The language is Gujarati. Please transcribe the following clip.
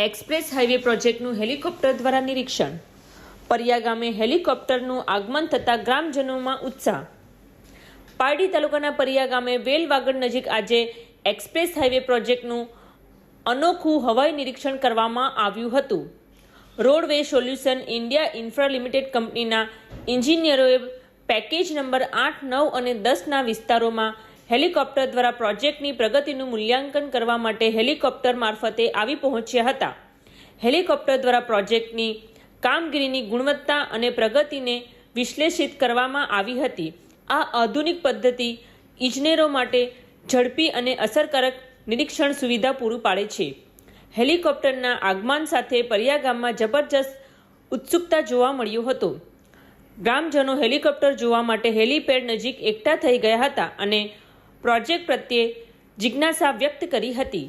એક્સપ્રેસ હાઈવે પ્રોજેક્ટનું હેલિકોપ્ટર દ્વારા નિરીક્ષણ. પરિયા ગામે હેલિકોપ્ટરનું આગમન થતાં ગ્રામજનોમાં ઉત્સાહ. પારડી તાલુકાના પરિયા ગામે વેલવાગડ નજીક આજે એક્સપ્રેસ હાઈવે પ્રોજેક્ટનું અનોખું હવાઈ નિરીક્ષણ કરવામાં આવ્યું હતું. Roadway solution India infra limited કંપનીના એન્જિનિયરોએ પેકેજ નંબર 8, 9 અને 10ના વિસ્તારોમાં હેલિકોપ્ટર દ્વારા પ્રોજેક્ટની પ્રગતિનું મૂલ્યાંકન કરવા માટે હેલિકોપ્ટર મારફતે આવી પહોંચ્યા હતા. હેલિકોપ્ટર દ્વારા પ્રોજેક્ટની કામગીરીની ગુણવત્તા અને પ્રગતિને વિશ્લેષિત કરવામાં આવી હતી. આ આધુનિક પદ્ધતિ ઇજનેરો માટે ઝડપી અને અસરકારક નિરીક્ષણ સુવિધા પૂરું પાડે છે. હેલિકોપ્ટરના આગમન સાથે પરિયા ગામમાં જબરજસ્ત ઉત્સુકતા જોવા મળ્યો હતો. ગ્રામજનો હેલિકોપ્ટર જોવા માટે હેલીપેડ નજીક એકઠા થઈ ગયા હતા અને પ્રોજેક્ટ પ્રત્યે જિજ્ઞાસા વ્યક્ત કરી હતી.